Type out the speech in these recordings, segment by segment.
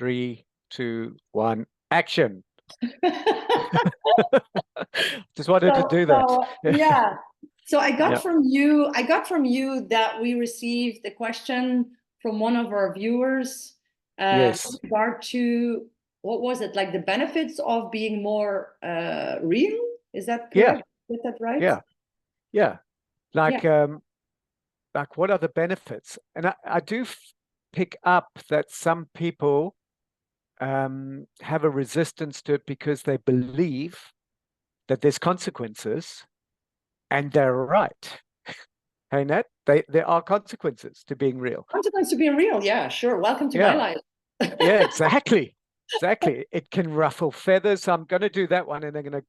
3, 2, 1, action. Just wanted to do that. Yeah. So I got Yeah. from you that we received a question from one of our viewers Yes. with regard to, what was it, like the benefits of being more real? Is that correct? Is that right? Yeah. Like, Yeah. what are the benefits? And I do pick up that some people have a resistance to it because they believe that there's consequences, and they're right. Hey, Nat, there are consequences to being real. Consequence to being real. Yeah, sure. Welcome to my life. Yeah, exactly. Exactly. It can ruffle feathers. So I'm going to do that one, and they're going to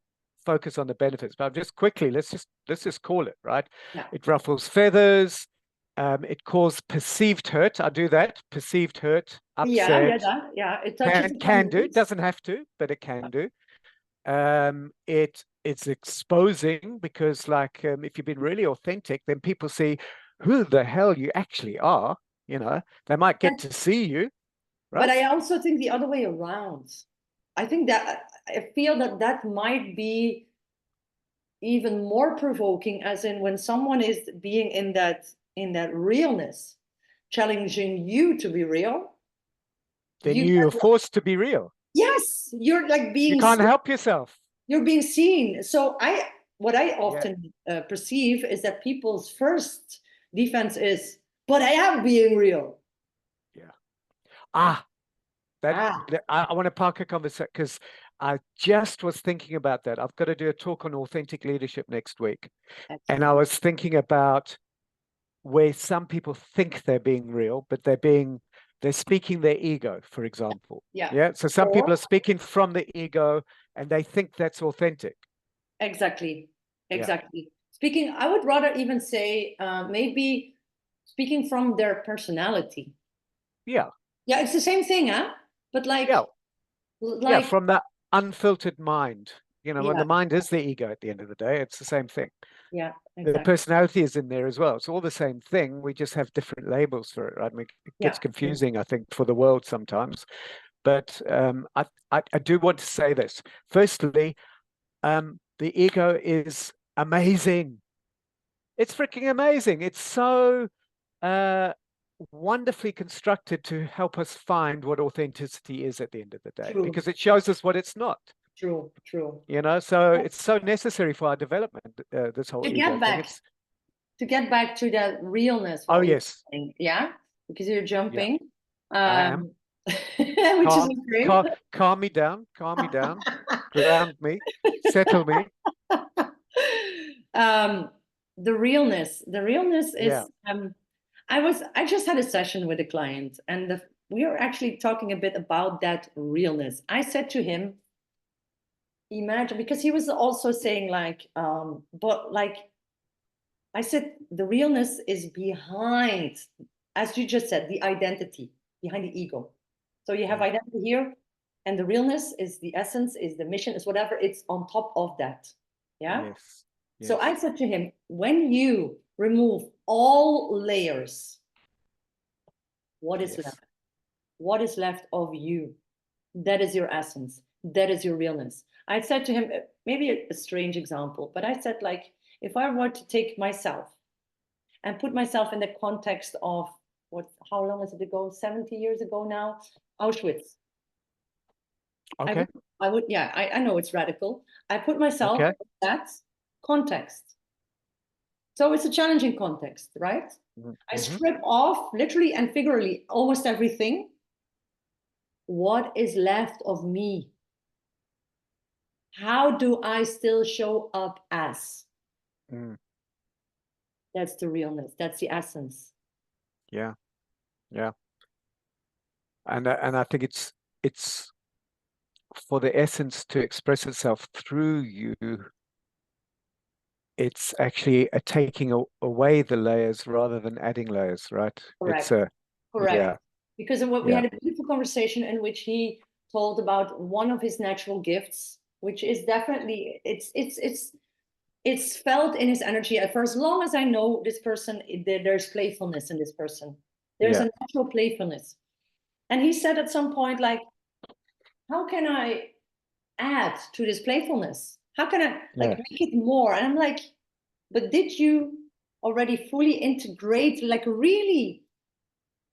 focus on the benefits. But just quickly, let's just call it, right? Yeah. It ruffles feathers. It causes perceived hurt. I do that. Perceived hurt, upset. Yeah. It touches Can do. It doesn't have to, but it can do. It's exposing, because like, if you've been really authentic, then people see who the hell you actually are. You know, they might get to see you. Right? But I also think the other way around. I think that I feel that might be even more provoking, as in when someone is being in that realness, challenging you to be real. Then you're forced to be real. Yes, you're like being. You can't help yourself. You're being seen. So what I often perceive is that people's first defense is, but I am being real. Yeah. I want to park a conversation, because I just was thinking about that. I've got to do a talk on authentic leadership next week. Excellent. And I was thinking about where some people think they're being real, but they're speaking their ego, for example. Yeah. So some people are speaking from the ego, and they think that's authentic. Exactly. Speaking, I would rather even say maybe speaking from their personality. Yeah, it's the same thing, huh? But like from that unfiltered mind. When the mind is the ego at the end of the day, it's the same thing. Yeah, exactly. The personality is in there as well. It's all the same thing. We just have different labels for it, right? I mean, it gets confusing, I think, for the world sometimes. But I do want to say this. Firstly, the ego is amazing. It's freaking amazing. It's so wonderfully constructed to help us find what authenticity is at the end of the day, because it shows us what it's not. True. So it's so necessary for our development, this whole ego thing. To get back to that realness. Oh, yes. Yeah, because you're jumping. I am. Which is great. Calm me down, ground me, settle me. The realness is, I just had a session with a client, and we are actually talking a bit about that realness. I said to him, imagine, because he was also saying like, but like, I said, the realness is behind, as you just said, the identity, behind the ego. So you have identity here, and the realness is the essence, is the mission, is whatever, it's on top of that. Yeah. Yes. So I said to him, when you remove all layers, what is left? What is left of you? That is your essence. That is your realness. I said to him, maybe a strange example, but I said, like, if I were to take myself and put myself in the context of how long is it ago? 70 years ago now, Auschwitz. Okay. I would, I know it's radical. I put myself in that context. So it's a challenging context, right? Mm-hmm. I strip off, literally and figuratively, almost everything. What is left of me? How do I still show up as? That's the realness. That's the essence. Yeah. And I think it's for the essence to express itself through you. It's actually taking away the layers rather than adding layers, right? Correct. Yeah. Because we had a beautiful conversation in which he told about one of his natural gifts, which is definitely, it's felt in his energy. For as long as I know this person, there's playfulness in this person. There's a natural playfulness. And he said at some point, like, how can I add to this playfulness? How can I like make it more? And I'm like, but did you already fully integrate, like really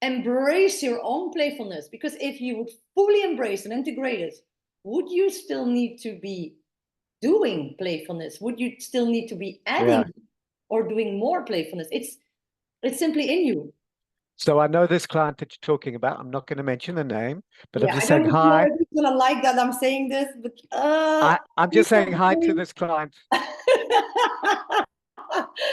embrace your own playfulness? Because if you would fully embrace and integrate it, would you still need to be doing playfulness? Would you still need to be adding or doing more playfulness? It's simply in you. So I know this client that you're talking about. I'm not going to mention the name, but I'm just I saying don't hi. know if he's gonna like that I'm saying this, but I'm just saying hi to this client.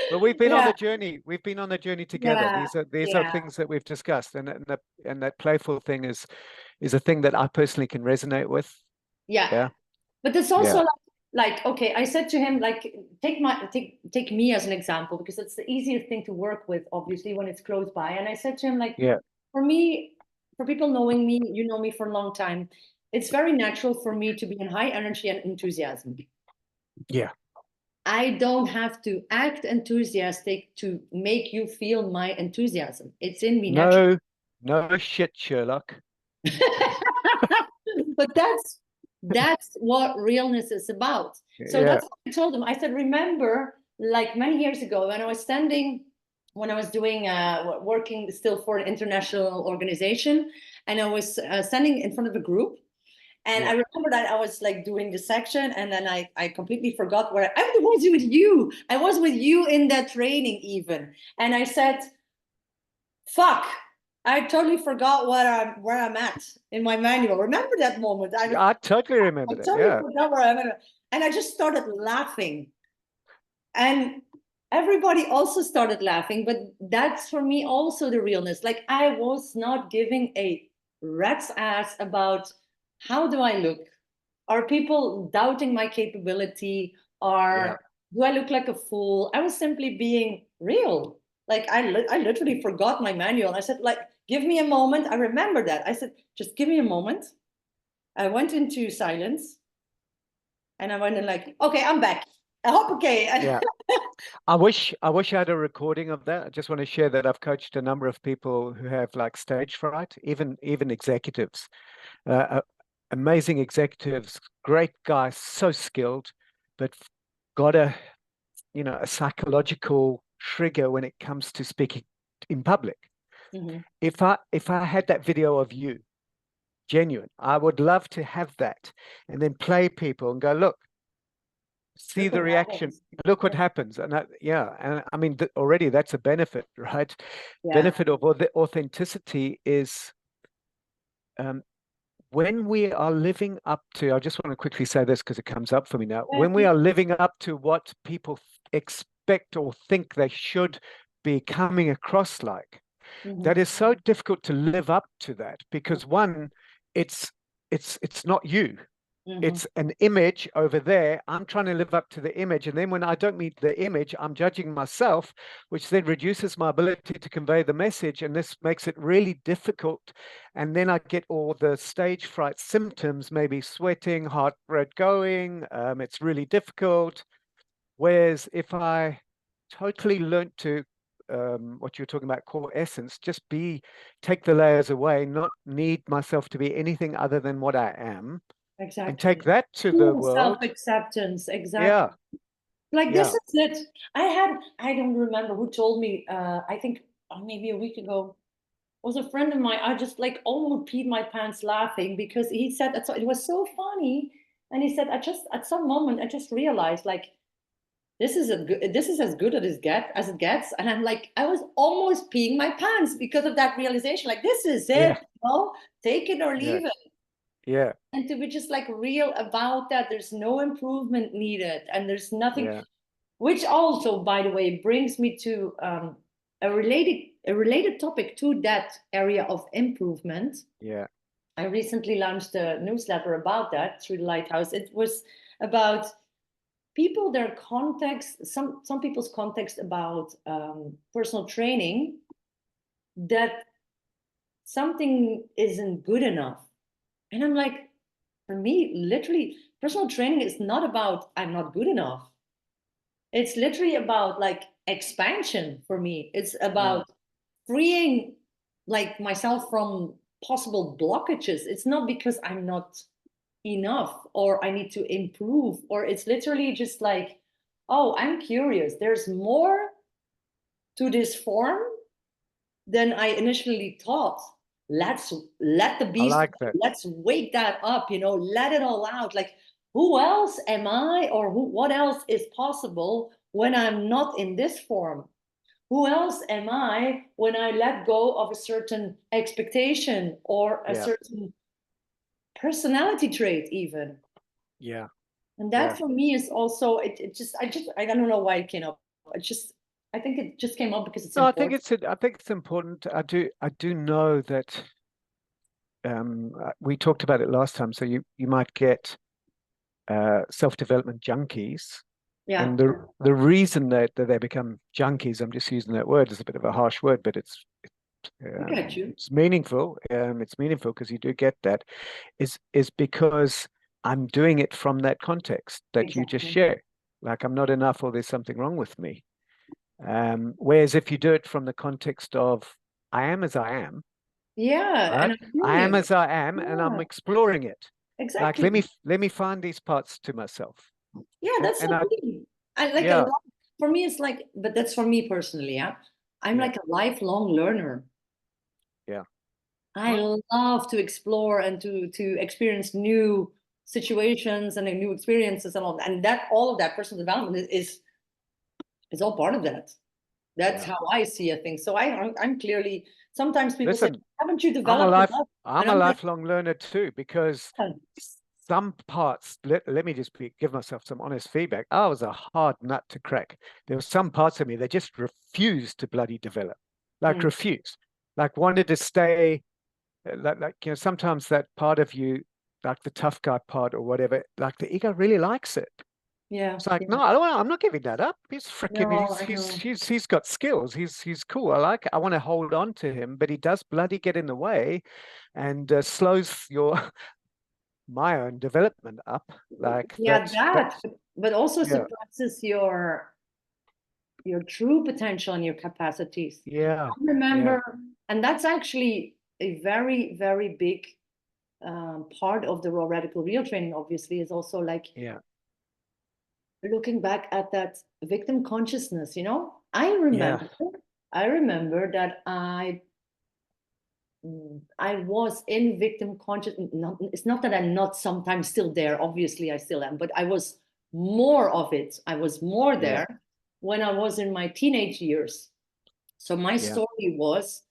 But we've been on the journey. We've been on the journey together. These are things that we've discussed, and that playful thing is a thing that I personally can resonate with. Yeah. But there's also like, okay, I said to him, like, take me as an example, because it's the easiest thing to work with, obviously, when it's close by. And I said to him, like, for me, for people knowing me, you know me for a long time, it's very natural for me to be in high energy and enthusiasm. Yeah. I don't have to act enthusiastic to make you feel my enthusiasm. It's in me naturally. No shit, Sherlock. But that's what realness is about. So that's what I told him. I said, remember, like many years ago, when I was doing working still for an international organization, and I was standing in front of a group. And I remember that I was like doing the section, and then I completely forgot where I was with you. I was with you in that training even. And I said, fuck, I totally forgot where I'm at in my manual. Remember that moment? I totally remember that. Forgot where I'm at. And I just started laughing. And everybody also started laughing. But that's for me also the realness. Like, I was not giving a rat's ass about how do I look? Are people doubting my capability? Or do I look like a fool? I was simply being real. Like, I literally forgot my manual. I said, like, give me a moment. I remember that. I said, just give me a moment. I went into silence, and I went in like, okay, I'm back. I hope okay. Yeah. I wish I had a recording of that. I just want to share that I've coached a number of people who have like stage fright, even executives, amazing executives, great guys, so skilled, but got a psychological trigger when it comes to speaking in public. Mm-hmm. If I had that video of you, genuine, I would love to have that, and then play people and go, look, see the reaction, look what happens. And and I mean, already that's a benefit, right? Benefit of the authenticity is when we are living up to, I just want to quickly say this because it comes up for me now. When we are living up to what people expect or think they should be coming across like, that is so difficult to live up to that, because one, it's not you. It's an image over there. I'm trying to live up to the image. And then when I don't meet the image, I'm judging myself, which then reduces my ability to convey the message. And this makes it really difficult. And then I get all the stage fright symptoms, maybe sweating, heart rate going. It's really difficult. Whereas if I totally learned to, what you're talking about, core essence, just take the layers away, not need myself to be anything other than what I am. Exactly. And take that to the world. Self-acceptance, exactly. Like this is it. I don't remember who told me, I think maybe a week ago, was a friend of mine. I just like almost peed my pants laughing, because he said it was so funny. And he said, at some moment, I just realized, like, this is as good as it gets. And I'm like, I was almost peeing my pants because of that realization. Like, this is it, take it or leave it. Yeah. And to be just like real about that, there's no improvement needed, and there's nothing, which also, by the way, brings me to a related topic to that area of improvement. Yeah. I recently launched a newsletter about that through the Lighthouse. It was about people, their context, some people's context about personal training, that something isn't good enough. And I'm like, for me, literally, personal training is not about I'm not good enough. It's literally about like expansion for me. It's about freeing like myself from possible blockages, it's not because I'm not enough or I need to improve, or it's literally just like, oh, I'm curious. There's more to this form than I initially thought. Let's let the beast, like that. let's wake that up, let it all out. Like, who else am I, or what else is possible when I'm not in this form? Who else am I when I let go of a certain expectation or a certain personality trait even? Yeah. And that for me is also, I don't know why it came up. I think it just came up because it's No, important. I think it's important. I do know that we talked about it last time. So you might get self-development junkies. Yeah. And the reason that they become junkies, I'm just using that word, is a bit of a harsh word, but it's meaningful. It's meaningful because you do get that. Is because I'm doing it from that context that you just share. Like, I'm not enough, or there's something wrong with me. Whereas if you do it from the context of I am as I am. Yeah. Right? And I am as I am, and I'm exploring it. Exactly. Like, let me find these parts to myself. Yeah, that's and so me. I like a lot, for me, it's like, but that's for me personally, yeah. I'm like a lifelong learner. Yeah. I love to explore and to experience new situations and new experiences and all that. And that all of that personal development is all part of that. That's how I see a thing. So I'm clearly, sometimes people say, haven't you developed enough? I'm a lifelong learner too, because some parts, let me just give myself some honest feedback. I was a hard nut to crack. There were some parts of me that just refused to bloody develop, like refused, like wanted to stay, like sometimes that part of you, like the tough guy part or whatever, like the ego really likes it. Yeah. It's like, no, I'm not giving that up. He's freaking, he's got skills. He's cool. I want to hold on to him, but he does bloody get in the way and slows my own development up. Like but also suppresses your true potential and your capacities. Yeah. I remember, and that's actually a very, very big part of the Raw Radical Real training, obviously, is also like looking back at that victim consciousness. I remember that I was in victim consciousness. It's not that I'm not sometimes still there. Obviously, I still am, but I was more of it. I was more there when I was in my teenage years. So my story was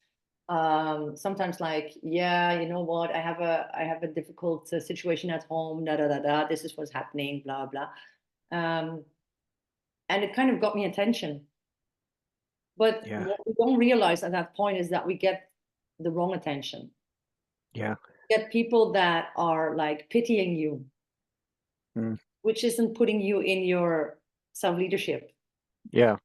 sometimes like, yeah, you know what? I have a difficult situation at home. Da da da da. This is what's happening. Blah blah. And it kind of got me attention. But what we don't realize at that point is that we get the wrong attention. Yeah. Get people that are like pitying you, which isn't putting you in your self-leadership. Yeah.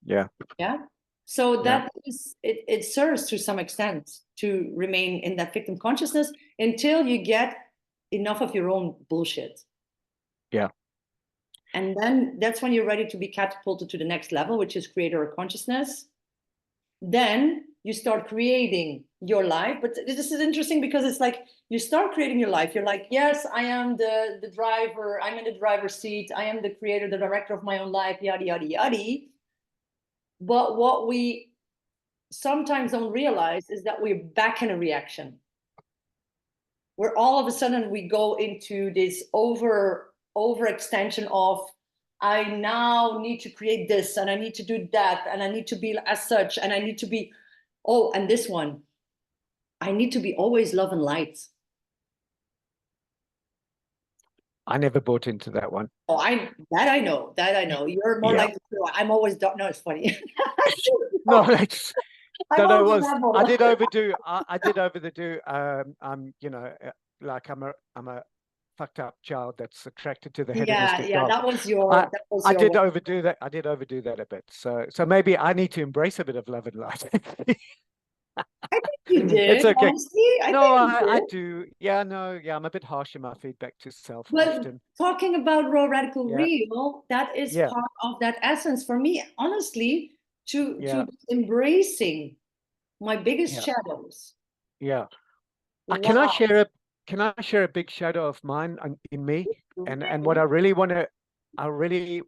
Yeah. Yeah. So that is, it serves to some extent to remain in that victim consciousness until you get enough of your own bullshit. Yeah. And then that's when you're ready to be catapulted to the next level, which is creator consciousness. Then you start creating your life. But this is interesting because it's like you start creating your life. You're like, yes, I am the driver. I'm in the driver's seat. I am the creator, the director of my own life, yada, yada, yada. But what we sometimes don't realize is that we're back in a reaction, where all of a sudden we go into this overextension of, I now need to create this and I need to do that and I need to be as such and I need to be, and this one, I need to be always love and light. I never bought into that one. Oh, I know. You're more like, I'm always dark. No, it's funny. No, that's I did overdo. I did overdo. Like I'm a fucked up child that's attracted to the hedonistic God. That was your. I did overdo that. I did overdo that a bit. So maybe I need to embrace a bit of love and light. I think you did. It's okay. Honestly, I do. Yeah, no, yeah. I'm a bit harsh in my feedback to self. But often. Talking about Raw Radical Real, that is part of that essence for me. Honestly, to embracing my biggest shadows. Yeah. Can I Wow. share a big shadow of mine in me? And what I really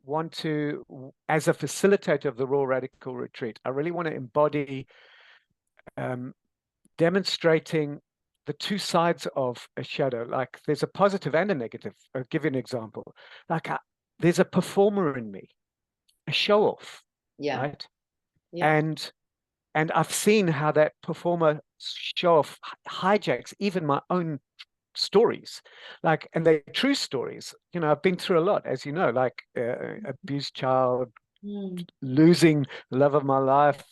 want to, as a facilitator of the Raw Radical Retreat, I really want to embody demonstrating the two sides of a shadow. Like there's a positive and a negative. I'll give you an example. Like there's a performer in me, a show off, Yeah. right? Yeah. And I've seen how that performer show off hijacks even my own stories, like, and they're true stories. You know, I've been through a lot, as you know, like abused child, losing the love of my life,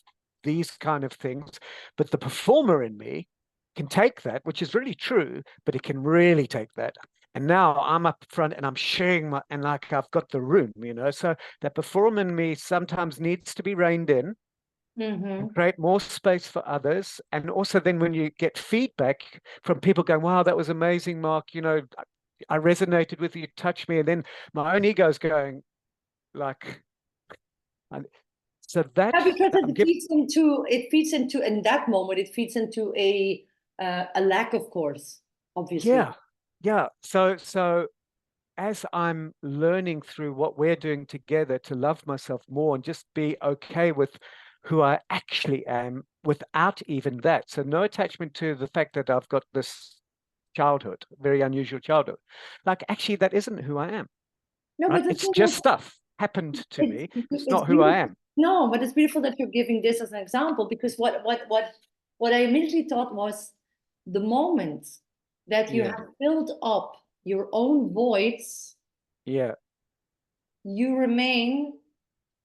these kind of things. But the performer in me can take that, which is really true, but it can really take that. And now I'm up front and I'm sharing and like I've got the room, you know. So that performer in me sometimes needs to be reined in and create more space for others. And also then when you get feedback from people going, wow, that was amazing, Mark, you know, I resonated with you, touched me. And then my own ego's going like, so that Yeah, because I'm it feeds into in that moment, it feeds into a lack, of course, obviously. yeah. So as I'm learning through what we're doing together to love myself more and just be okay with who I actually am without even that. So no attachment to the fact that I've got this childhood, very unusual childhood. Like actually that isn't who I am, No, right? but the It's thing just is, stuff happened to me. It's it's not who I beautiful. am. No, but it's beautiful that you're giving this as an example, because what I immediately thought was the moment that you Yeah, have filled up your own voids, yeah, you remain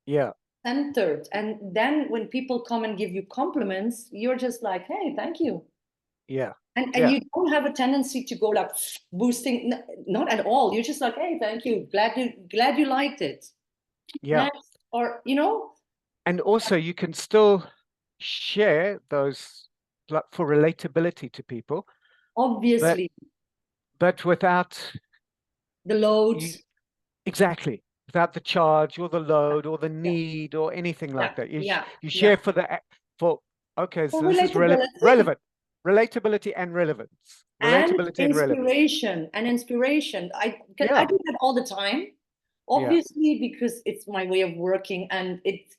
yeah, centered. And then when people come and give you compliments, you're just like, hey, thank you. yeah, And yeah, you don't have a tendency to go like boosting, not at all. You're just like, hey, thank you. Glad you liked it. yeah. Next, or you know, And also you can still share those like for relatability to people, but obviously without the you loads. exactly without the charge or the Yeah, load or the need or anything yeah, like that. yeah, You yeah. share for for okay, For so this is relatability relevant, relatability and relevance, and relatability and relevance. inspiration and inspiration. I Yeah, do that all the time, yeah, obviously, because it's my way of working, and it,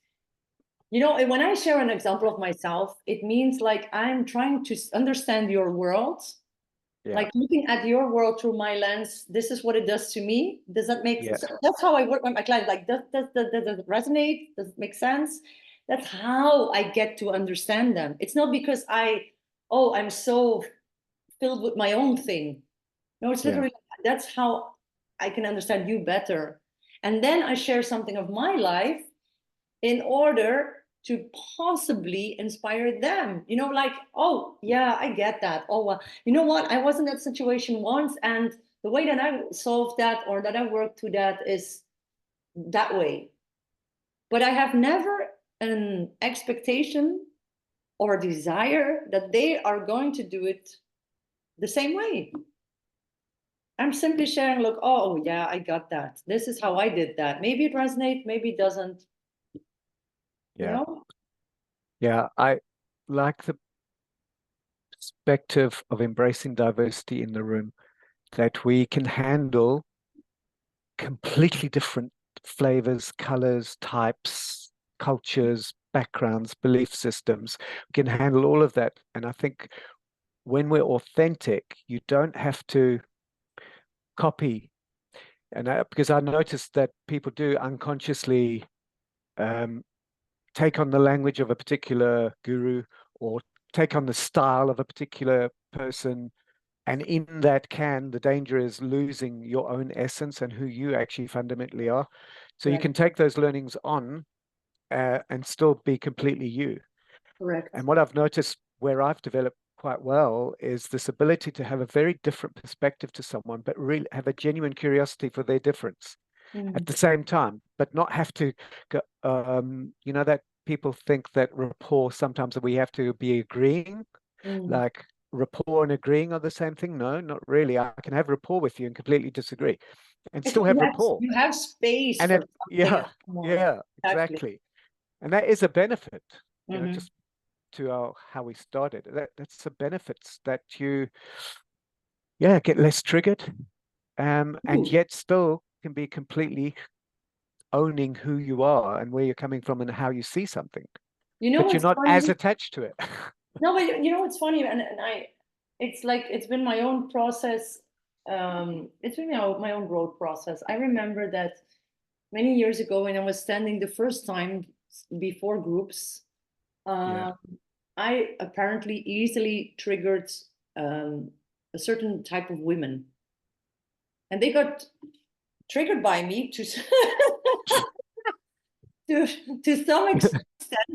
you know, when I share an example of myself, it means like I'm trying to understand your world, yeah, like looking at your world through my lens. This is what it does to me. Does that make yeah, sense? That's how I work with my clients. Like, does it resonate? Does it make sense? That's how I get to understand them. It's not because I'm so filled with my own thing. No, it's yeah, literally that's how I can understand you better. And then I share something of my life in order to possibly inspire them. You know, like, oh, yeah, I get that. Oh, you know what? I was in that situation once, and the way that I solved that or that I worked through that is that way. But I have never an expectation or desire that they are going to do it the same way. I'm simply sharing, look, oh, yeah, I got that. This is how I did that. Maybe it resonates, maybe it doesn't, you yeah, know? yeah. I like the perspective of embracing diversity in the room, that we can handle completely different flavors, colors, types, cultures, backgrounds, belief systems. We can handle all of that. And I think when we're authentic, you don't have to copy. And because I noticed that people do unconsciously um, take on the language of a particular guru or take on the style of a particular person. And in that the danger is losing your own essence and who you actually fundamentally are. So you Correct. can take those learnings on and still be completely you. Correct. And what I've noticed where I've developed quite well is this ability to have a very different perspective to someone, but really have a genuine curiosity for their difference at the same time, but not have to go, you know, that people think that rapport sometimes we have to be agreeing, Mm. like rapport and agreeing are the same thing. No, not really. I can have rapport with you and completely disagree and It's, still have rapport. you have space And for it, something yeah, more. yeah, Exactly. exactly. And that is a benefit, you know, Hmm. just to how we started. That's the benefits that you, get less triggered, and yet still can be completely owning who you are and where you're coming from and how you see something. You know, but you're not as attached to it. No, but you know what's funny, and it's like it's been my own process. It's been my own growth process. I remember that many years ago when I was standing the first time before groups, I apparently easily triggered a certain type of women, and they got triggered by me to to some extent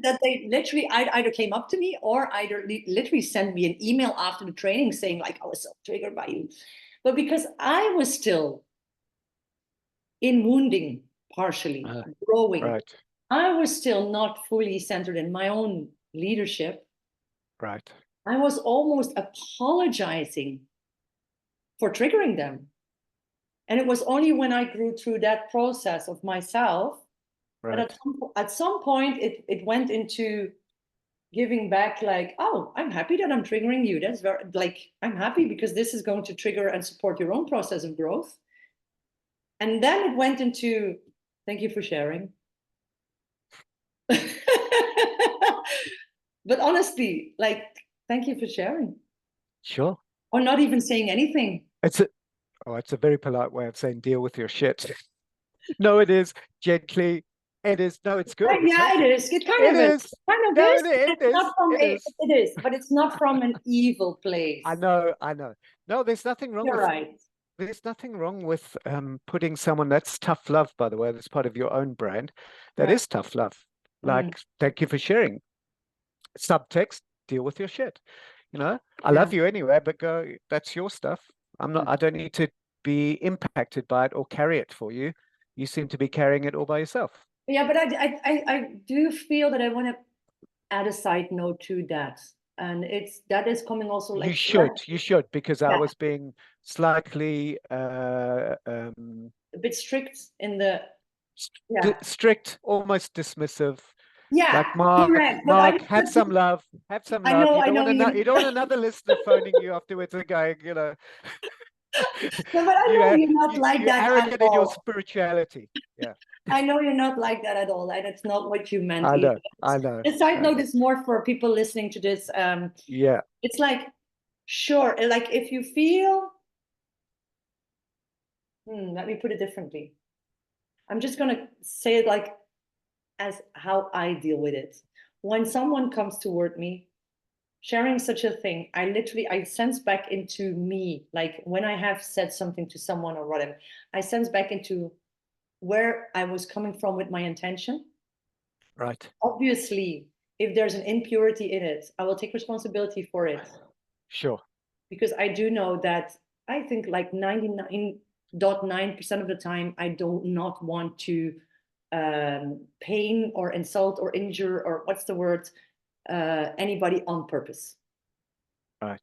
that they literally either came up to me or either literally sent me an email after the training saying like, I was so triggered by you. But because I was still in wounding, partially growing, right. I was still not fully centered in my own leadership. Right. I was almost apologizing for triggering them. And it was only when I grew through that process of myself, right. that at some point it went into giving back, like, oh, I'm happy that I'm triggering you. That's very, like, I'm happy because this is going to trigger and support your own process of growth. And then it went into, thank you for sharing. But honestly, like, thank you for sharing. Sure. Or not even saying anything. It's a very polite way of saying deal with your shit. No, it is gently. It is. No, it's good. Yeah, it is. It kind of is. It kind of no, is. It is. Not from it is, but it's not from an evil place. I know. No, there's nothing wrong You're with right. There's nothing wrong with putting someone, that's tough love, by the way. That's part of your own brand. That is tough love. Like, thank you for sharing. Subtext, deal with your shit. I love you anyway, but go, that's your stuff. I don't need to be impacted by it or carry it for you. You seem to be carrying it all by yourself. Yeah, but I do feel that I want to add a side note to that. And that is coming also like you should, because I was being slightly a bit strict in the strict, almost dismissive. Yeah, like Mark, have some love. Have some love. You don't want another listener phoning you afterwards and going, No, but I know you're not like that at all. You're arrogant in your spirituality. Yeah. I know you're not like that at all, and it's not what you meant. I know. The side note is more for people listening to this. Yeah. It's like, sure, like if you feel, let me put it differently. I'm just gonna say it like as how I deal with it. When someone comes toward me, sharing such a thing, I sense back into me. Like when I have said something to someone or whatever, I sense back into where I was coming from with my intention. Right. Obviously, if there's an impurity in it, I will take responsibility for it. Sure. Because I do know that I think like 99.9% of the time, I do not want to pain or insult or injure or what's the word, anybody on purpose. Right.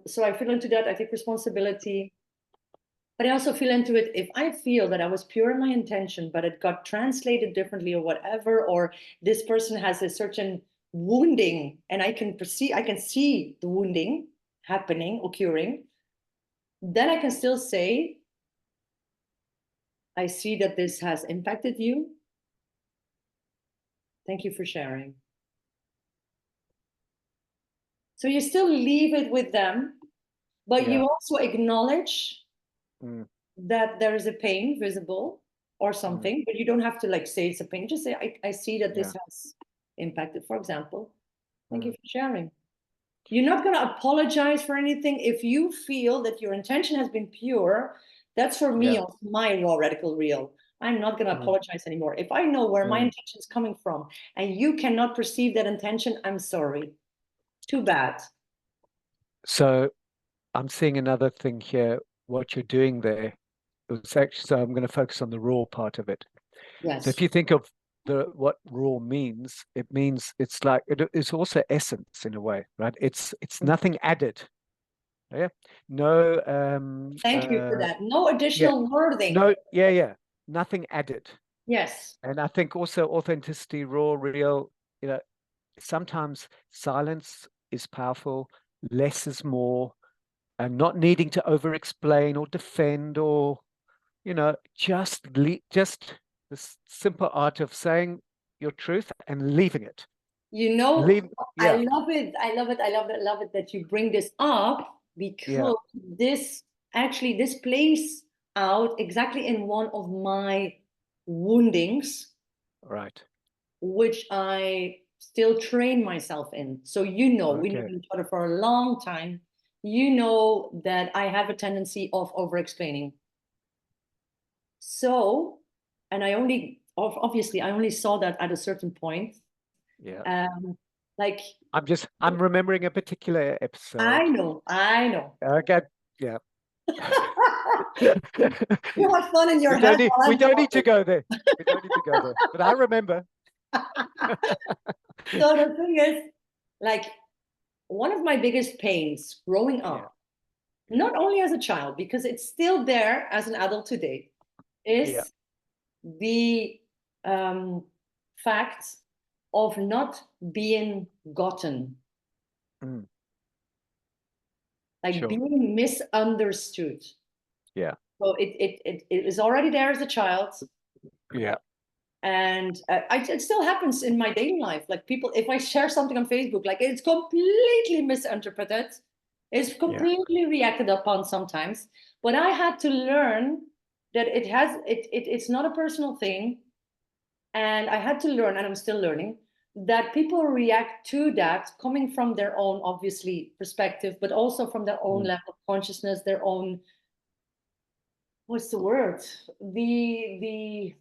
So I feel into that. I take responsibility. But I also feel into it, if I feel that I was pure in my intention, but it got translated differently or whatever, or this person has a certain wounding and I can see the wounding happening, occurring, then I can still say, I see that this has impacted you. Thank you for sharing. So you still leave it with them, but you also acknowledge that there is a pain visible or something, but you don't have to like say it's a pain. Just say, I see that this has impacted, for example. Thank you for sharing. You're not going to apologize for anything. If you feel that your intention has been pure, that's for me on my raw radical real. I'm not going to apologize anymore. If I know where my intention is coming from and you cannot perceive that intention, I'm sorry. Too bad. So I'm seeing another thing here. What you're doing there, it's actually, so I'm going to focus on the raw part of it. Yes. So if you think of what raw means, it means it's like it's also essence in a way, right? It's nothing added. Yeah. No. Thank you for that. No additional wording. No. Nothing added. Yes. And I think also authenticity, raw, real. sometimes silence is powerful, less is more, and not needing to over explain or defend, or just the simple art of saying your truth and leaving it. I love it. I love it. I love it. I love it that you bring this up, because this plays out exactly in one of my woundings, right, which I still train myself in. So we know each other for a long time. You know that I have a tendency of over-explaining. So, and I only saw that at a certain point. Yeah. Like, I'm remembering a particular episode. I know. Okay. Yeah. You have fun in your head. We don't need to go there. We don't need to go there. But I remember. So the thing is, like, one of my biggest pains growing up, not only as a child, because it's still there as an adult today, is the fact of not being gotten. Like being misunderstood. Yeah. So it is already there as a child. Yeah. And it still happens in my daily life. Like, people, if I share something on Facebook, like, it's completely misinterpreted, it's completely reacted upon sometimes. But I had to learn that it's not a personal thing. And I had to learn, and I'm still learning, that people react to that coming from their own, obviously, perspective, but also from their own level of consciousness, their own, what's the word? The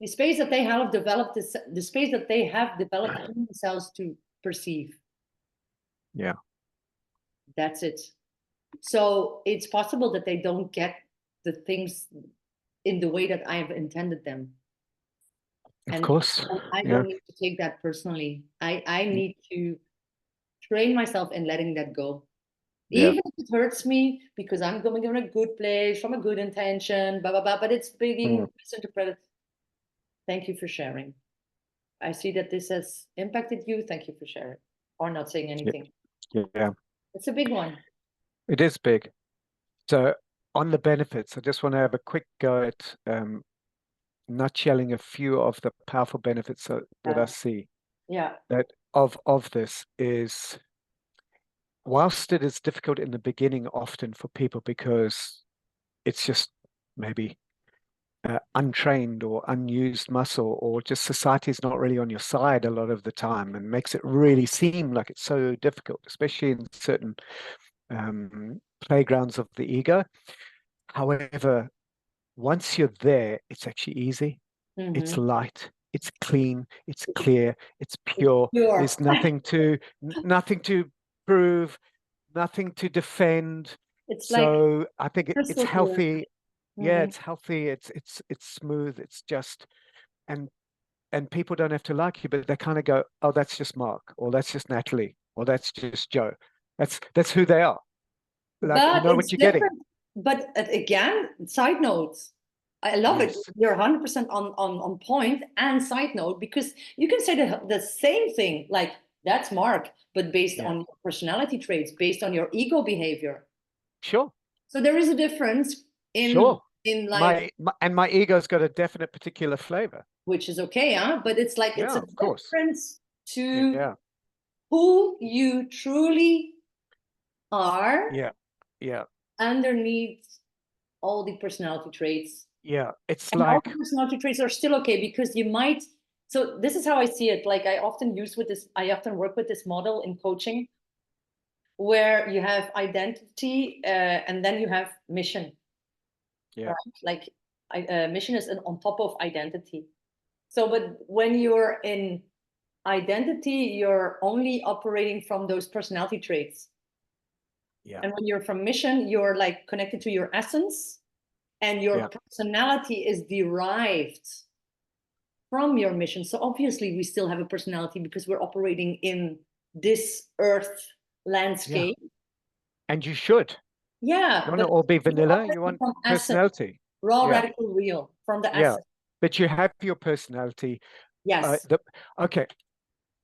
space that they have developed, the space that they have developed in themselves to perceive. Yeah. That's it. So it's possible that they don't get the things in the way that I have intended them. Of course. I don't need to take that personally. I need to train myself in letting that go. Even if it hurts me, because I'm coming from a good place, from a good intention, blah, blah, blah, but it's being misinterpreted. Thank you for sharing. I see that this has impacted you. Thank you for sharing, or not saying anything. Yeah. It's a big one. It is big. So on the benefits, I just want to have a quick go at nutshelling a few of the powerful benefits that I see. Yeah. That of this is, whilst it is difficult in the beginning often for people because it's just maybe untrained or unused muscle, or just society is not really on your side a lot of the time and makes it really seem like it's so difficult, especially in certain playgrounds of the ego. However, once you're there, it's actually easy. It's light, it's clean, it's clear, it's pure. There's nothing to prove, nothing to defend. It's so I think it's healthy. Clear. It's healthy. It's smooth. It's just, and people don't have to like you, but they kind of go, oh, that's just Mark, or that's just Natalie, or that's just Joe. That's who they are. Like, but you know what you're getting. But again, side notes. I love it. You're 100% on point. And side note, because you can say the same thing, like, that's Mark, but based on your personality traits, based on your ego behavior. Sure. So there is a difference in like my ego's got a definite particular flavor, which is okay, huh? But it's like it's a difference to who you truly are. Yeah. Underneath all the personality traits. Yeah, it's and like all the personality traits are still okay, because you might. So this is how I see it. Like, I often work with this model in coaching, where you have identity and then you have mission. Yeah. Right? Like, mission is on top of identity. So, but when you're in identity, you're only operating from those personality traits. Yeah. And when you're from mission, you're like connected to your essence, and your personality is derived from your mission. So obviously we still have a personality, because we're operating in this earth landscape. And you should. Yeah. You want to all be vanilla. You want personality. Raw, radical, real, from the essence. But you have your personality. Yes. Okay.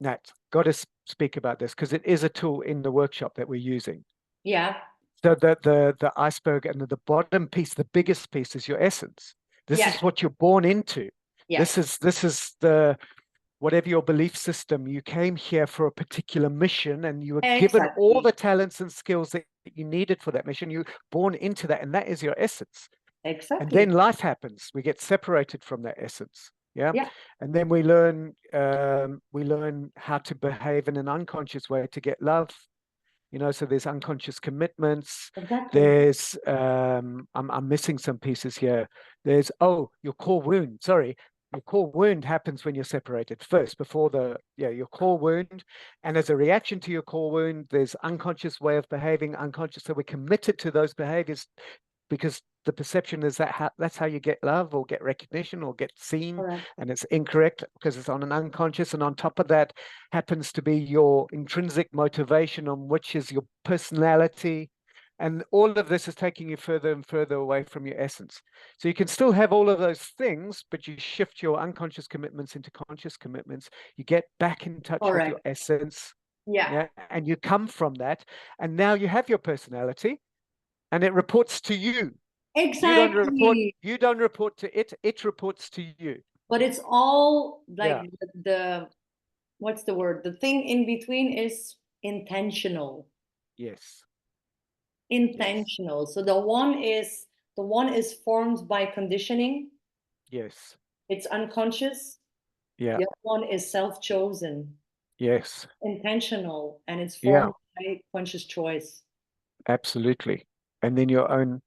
Nat, got to speak about this because it is a tool in the workshop that we're using. Yeah. So the iceberg and the bottom piece, the biggest piece is your essence. This is what you're born into. Yes. This is the whatever your belief system, you came here for a particular mission and you were given all the talents and skills that you needed for that mission. You're born into that, and that is your essence. Exactly. And then life happens. We get separated from that essence. Yeah. Yeah. And then we learn how to behave in an unconscious way to get love. You know, so there's unconscious commitments. Exactly. There's I'm missing some pieces here. There's your core wound. Sorry. Your core wound happens when you're separated first, before your core wound. And as a reaction to your core wound, there's unconscious way of behaving, unconscious. So we're committed to those behaviors because the perception is that's how you get love or get recognition or get seen. Correct. And it's incorrect because it's on an unconscious. And on top of that happens to be your intrinsic motivation, on which is your personality. And all of this is taking you further and further away from your essence. So you can still have all of those things, but you shift your unconscious commitments into conscious commitments. You get back in touch with your essence. Yeah. And you come from that. And now you have your personality and it reports to you. Exactly. You don't report to it. It reports to you. But it's all like what's the word? The thing in between is intentional. Yes. Intentional. Yes. So the one is formed by conditioning. Yes. It's unconscious. Yeah. The other one is self-chosen. Yes. Intentional, and it's formed by conscious choice. Absolutely. And then your own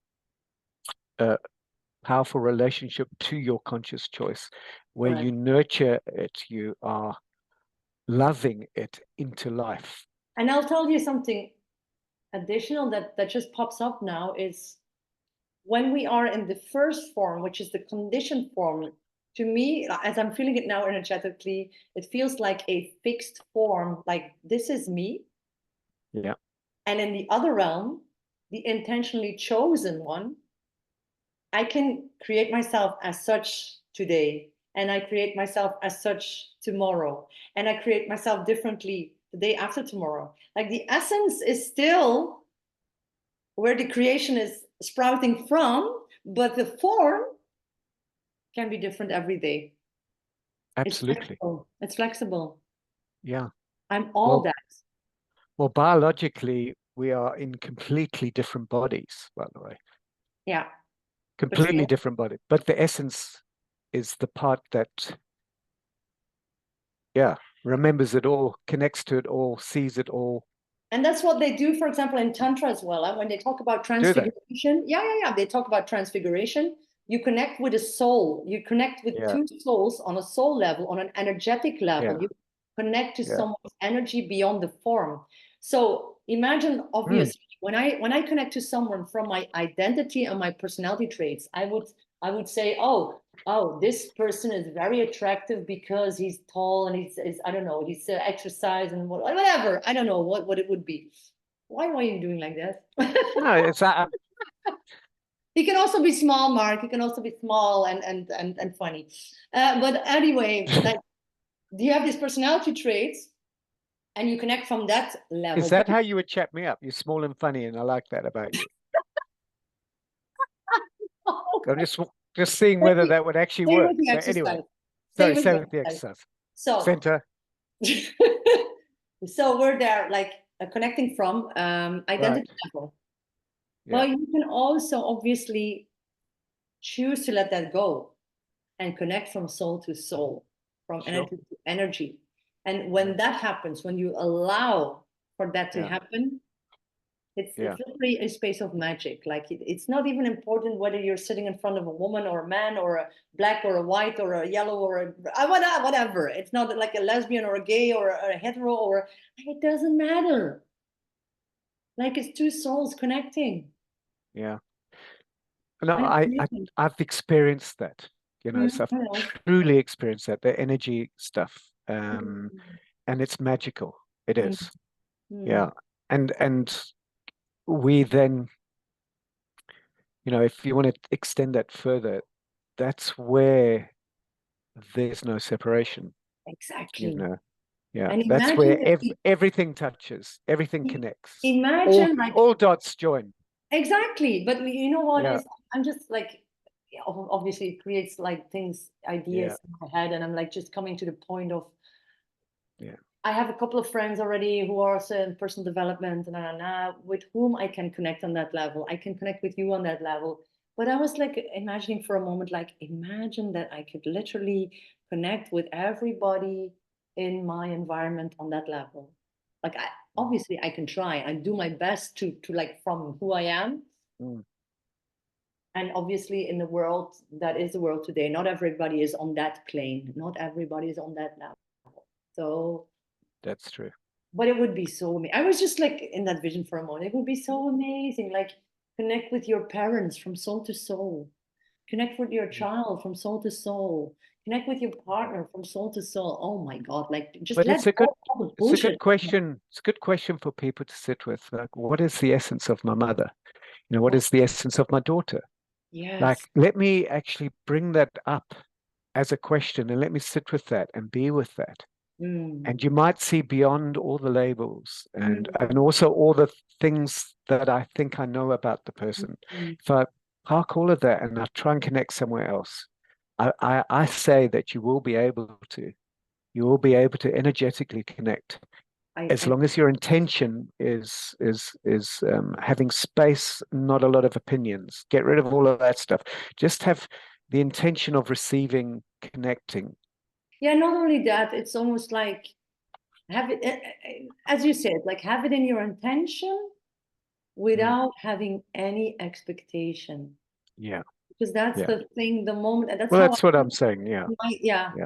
powerful relationship to your conscious choice, where you nurture it, you are loving it into life. And I'll tell you something additional that just pops up now is when we are in the first form, which is the conditioned form. To me, as I'm feeling it now energetically, it feels like a fixed form, like this is me. Yeah. And in the other realm, the intentionally chosen one, I can create myself as such today, and I create myself as such tomorrow, and I create myself differently the day after tomorrow. Like the essence is still where the creation is sprouting from, but the form can be different every day. Absolutely. It's flexible. Yeah. I'm all that. Well, biologically, we are in completely different bodies, by the way. Yeah. Completely different body. But the essence is the part that, remembers it all, connects to it all, sees it all. And that's what they do, for example, in Tantra as well. When they talk about transfiguration, they talk about transfiguration. You connect with a soul. You connect with two souls on a soul level, on an energetic level. You connect to someone's energy beyond the form. So imagine, obviously, when I connect to someone from my identity and my personality traits, I would say, oh, this person is very attractive because he's tall and he's I don't know, he's exercise and whatever. I don't know what it would be. Why are you doing like that? No, it's that. He can also be small, Mark. He can also be small and funny. But anyway, like, you have these personality traits and you connect from that level. Is that how you would chat me up? You're small and funny, and I like that about you. I'm just seeing whether that would actually work. But anyway, say with the exercise. So center. So we're there, like connecting from identity level. But you can also obviously choose to let that go and connect from soul to soul, from energy to energy. And when that happens, when you allow for that to happen, it's literally a space of magic. Like it's not even important whether you're sitting in front of a woman or a man or a black or a white or a yellow or a whatever. It's not like a lesbian or a gay or a hetero or it doesn't matter. Like it's two souls connecting. Yeah. No, I've experienced that. You know, so I've truly experienced that, the energy stuff. And it's magical. It is. Yeah. And we then, you know, if you want to extend that further, that's where there's no separation. Exactly. You know, Yeah, And that's where imagine everything touches, everything connects. imagine like All dots join. exactly. But you know what Yeah. is I'm just like yeah, obviously it creates like things, ideas in my head, and I'm like just coming to the point of I have a couple of friends already who are also in personal development and with whom I can connect on that level. I can connect with you on that level. But I was like imagining for a moment, like imagine that I could literally connect with everybody in my environment on that level. Like obviously I can try. I do my best to like from who I am. And obviously in the world that is the world today, not everybody is on that plane. Not everybody is on that level. So that's true. but it would be so amazing. I was just like in that vision for a moment. It would be so amazing. Like connect with your parents from soul to soul. Connect with your child from soul to soul. Connect with your partner from soul to soul. Oh my God. Like just But let it's a go of all the it's a bullshit. good question. It's a good question for people to sit with. Like, what is the essence of my mother? You know, what is the essence of my daughter? Like, Yes. let me actually bring that up as a question and let me sit with that and be with that. And you might see beyond all the labels and also all the things that I think I know about the person. If I park all of that and I try and connect somewhere else, I say that you will be able to energetically connect as long as your intention is having space, not a lot of opinions. Get rid of all of that stuff. Just have the intention of receiving, connecting. Yeah, not only that, it's almost like have it, as you said, like have it in your intention without having any expectation. Yeah. Because that's Yeah. the thing, the moment, and that's Well, how that's what I'm saying. Yeah.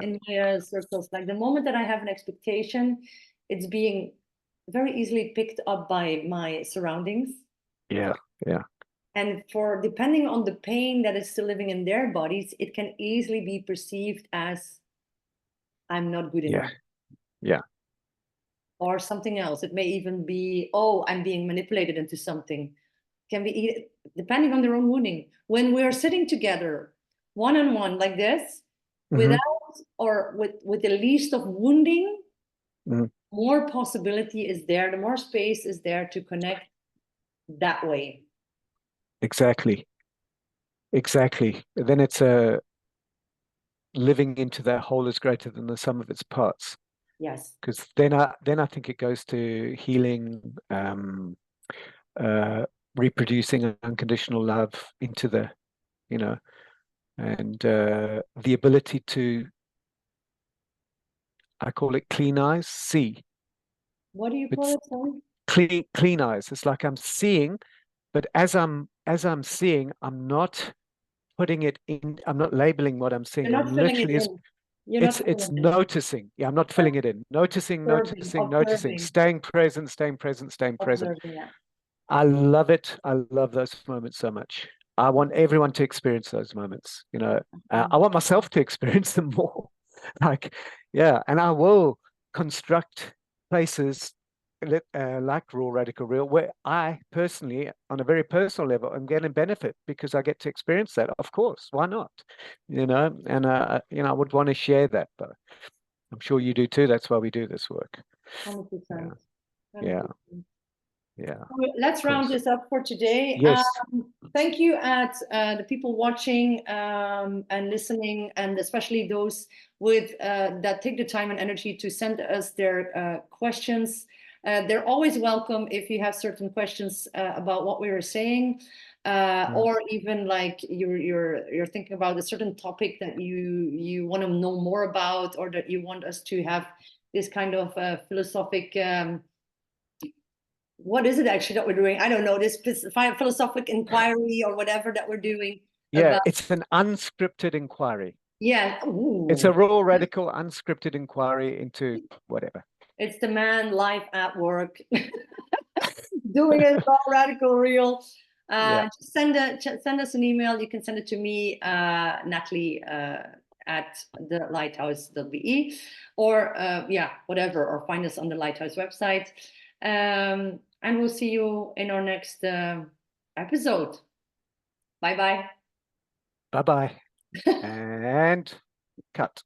in my circles, like the moment that I have an expectation, it's being very easily picked up by my surroundings. Yeah. Yeah. And for depending on the pain that is still living in their bodies, it can easily be perceived as I'm not good enough. Yeah. Or something else. It may even be, oh, I'm being manipulated into something. Can be depending on their own wounding. When we're sitting together, one on one like this, without or with the least of wounding, more possibility is there, the more space is there to connect that way. Exactly. Then it's a living into that whole is greater than the sum of its parts. Yes. Because then I think it goes to healing, reproducing unconditional love into the, and the ability to, I call it clean eyes, see. What do you call it? Sorry? Clean eyes. It's like I'm seeing, but as I'm seeing, I'm not putting it in. I'm not labeling what I'm seeing. You're not filling it in. It's noticing. Yeah, I'm not filling it in. Noticing, Observing. staying present. Observing, yeah. I love it. I love those moments so much. I want everyone to experience those moments. I want myself to experience them more. And I will construct places like Raw Radical Real, where I personally, on a very personal level, am going to benefit because I get to experience that. Of course, why not? And I would want to share that, but I'm sure you do too. That's why we do this work. 100%. Yeah. Let's round this up for today. Yes. Thank you at the people watching and listening, and especially those with that take the time and energy to send us their questions. They're always welcome if you have certain questions about what we were saying, or even like you're thinking about a certain topic that you want to know more about, or that you want us to have this kind of philosophic. What is it actually that we're doing? I don't know, this philosophic inquiry or whatever that we're doing. Yeah, it's an unscripted inquiry. Yeah. It's a raw, radical, unscripted inquiry into whatever. It's the man live at work, doing it raw, radical, real. Just send us an email. You can send it to me, Natalie, at thelighthouse.be, or whatever, or find us on the Lighthouse website. And we'll see you in our next episode. Bye-bye. Bye-bye. And cut.